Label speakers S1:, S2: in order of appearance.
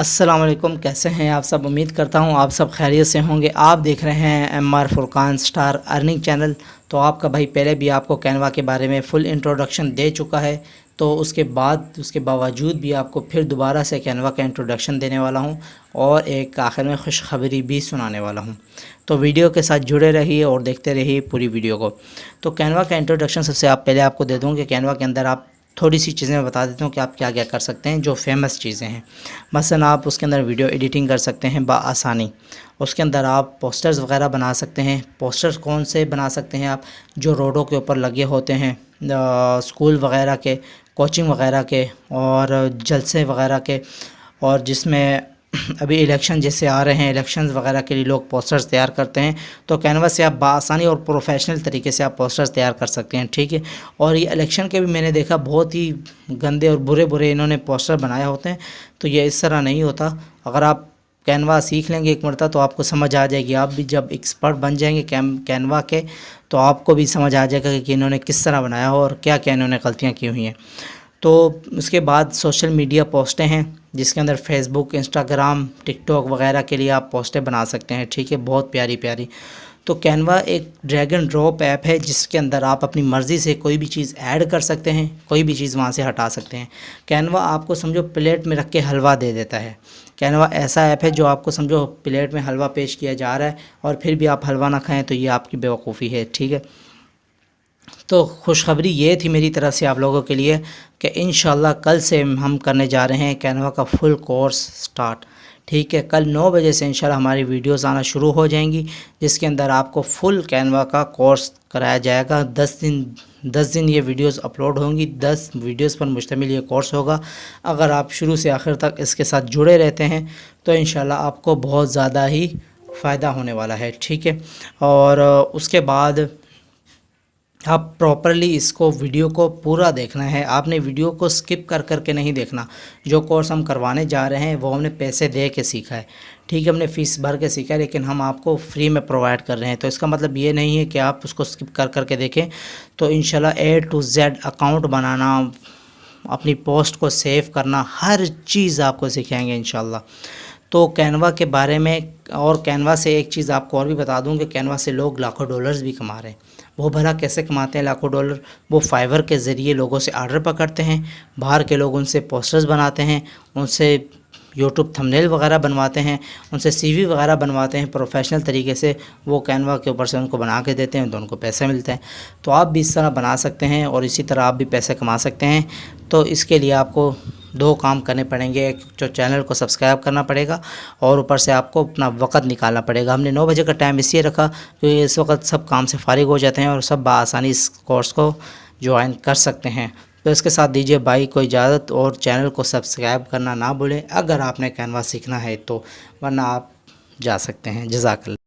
S1: अस्सलाम वालेकुम, कैसे हैं आप सब। उम्मीद करता हूं आप सब खैरियत से होंगे। आप देख रहे हैं MR Furqan star earning channel. तो आपका भाई पहले भी आपको कैनवा के बारे में फ़ुल इंट्रोडक्शन दे चुका है, तो उसके बावजूद भी आपको फिर दोबारा से कैनवा का इंट्रोडक्शन देने वाला हूं और एक आखिर में खुशखबरी भी सुनाने वाला हूं। तो वीडियो के साथ जुड़े रहिए और देखते रहिए पूरी वीडियो को। तो कैनवा का इंट्रोडक्शन सबसे पहले आपको दे दूँ कि कैनवा के अंदर आप थोड़ी सी चीज़ें मैं बता देता हूँ कि आप क्या क्या कर सकते हैं जो फेमस चीज़ें हैं। मसलन आप उसके अंदर वीडियो एडिटिंग कर सकते हैं बआसानी। उसके अंदर आप पोस्टर्स वगैरह बना सकते हैं। पोस्टर्स कौन से बना सकते हैं आप, जो रोडों के ऊपर लगे होते हैं, स्कूल वगैरह के, कोचिंग वगैरह के और जलसे वगैरह के, और जिसमें अभी इलेक्शन जैसे आ रहे हैं, इलेक्शंस वगैरह के लिए लोग पोस्टर्स तैयार करते हैं। तो कैनवा से आप बआसानी और प्रोफेशनल तरीके से आप पोस्टर्स तैयार कर सकते हैं, ठीक है। और ये इलेक्शन के भी मैंने देखा बहुत ही गंदे और बुरे बुरे इन्होंने पोस्टर बनाए होते हैं। तो ये इस तरह नहीं होता। अगर आप कैनवा सीख लेंगे एक मरतबा तो आपको समझ आ जाएगी। आप भी जब एक्सपर्ट बन जाएंगे कैनवा के तो आपको भी समझ आ जाएगा कि इन्होंने किस तरह बनाया हो और क्या क्या इन्होंने गलतियाँ की हुई हैं। तो उसके बाद सोशल मीडिया पोस्टें हैं, जिसके अंदर फेसबुक, इंस्टाग्राम, टिकटॉक वगैरह के लिए आप पोस्टें बना सकते हैं, ठीक है, बहुत प्यारी प्यारी। तो कैनवा एक ड्रैग एंड ड्रॉप ऐप है जिसके अंदर आप अपनी मर्ज़ी से कोई भी चीज़ ऐड कर सकते हैं, कोई भी चीज़ वहाँ से हटा सकते हैं। कैनवा आपको समझो प्लेट में रख के हलवा दे देता है। कैनवा ऐसा ऐप है जो आपको समझो प्लेट में हलवा पेश किया जा रहा है और फिर भी आप हलवा ना खाएँ तो ये आपकी बेवकूफ़ी है, ठीक है। तो खुशखबरी ये थी मेरी तरफ़ से आप लोगों के लिए कि इंशाल्लाह कल से हम करने जा रहे हैं कैनवा का फुल कोर्स स्टार्ट, ठीक है। कल 9 बजे से इंशाल्लाह हमारी वीडियोस आना शुरू हो जाएंगी, जिसके अंदर आपको फुल कैनवा का कोर्स कराया जाएगा। 10 दिन ये वीडियोस अपलोड होंगी। 10 वीडियोस पर मुश्तमिल ये कोर्स होगा। अगर आप शुरू से आखिर तक इसके साथ जुड़े रहते हैं तो इंशाल्लाह आपको बहुत ज़्यादा ही फ़ायदा होने वाला है, ठीक है। और उसके बाद आप प्रॉपरली इसको वीडियो को पूरा देखना है। आपने वीडियो को स्किप कर कर के नहीं देखना। जो कोर्स हम करवाने जा रहे हैं वो हमने पैसे दे के सीखा है, ठीक है, हमने फ़ीस भर के सीखा है, लेकिन हम आपको फ्री में प्रोवाइड कर रहे हैं। तो इसका मतलब ये नहीं है कि आप उसको स्किप कर कर के देखें। तो इंशाल्लाह A to Z अकाउंट बनाना, अपनी पोस्ट को सेव करना, हर चीज़ आपको सिखाएंगे इंशाल्लाह। तो कैनवा के बारे में, और कैनवा से एक चीज़ आपको और भी बता दूं कि कैनवा से लोग लाखों डॉलर्स भी कमा रहे हैं। वो भला कैसे कमाते हैं लाखों डॉलर? वो फाइवर के ज़रिए लोगों से आर्डर पकड़ते हैं, बाहर के लोग उनसे पोस्टर्स बनाते हैं, उनसे यूट्यूब थंबनेल वगैरह बनवाते हैं, उनसे CV वगैरह बनवाते हैं प्रोफेशनल तरीके से। वो कैनवा के ऊपर से उनको बना के देते हैं तो उनको पैसे मिलते हैं। तो आप भी इस तरह बना सकते हैं और इसी तरह आप भी पैसे कमा सकते हैं। तो इसके लिए आपको 2 काम करने पड़ेंगे। एक जो चैनल को सब्सक्राइब करना पड़ेगा और ऊपर से आपको अपना वक़्त निकालना पड़ेगा। हमने 9 बजे का टाइम इसलिए रखा क्योंकि इस वक्त सब काम से फ़ारिग हो जाते हैं और सब बआसानी इस कोर्स को ज्वाइन कर सकते हैं। तो इसके साथ दीजिए बाई को इजाज़त और चैनल को सब्सक्राइब करना ना भूलें अगर आपने कैनवा सीखना है तो, वरना आप जा सकते हैं। जज़ाकल्लाह।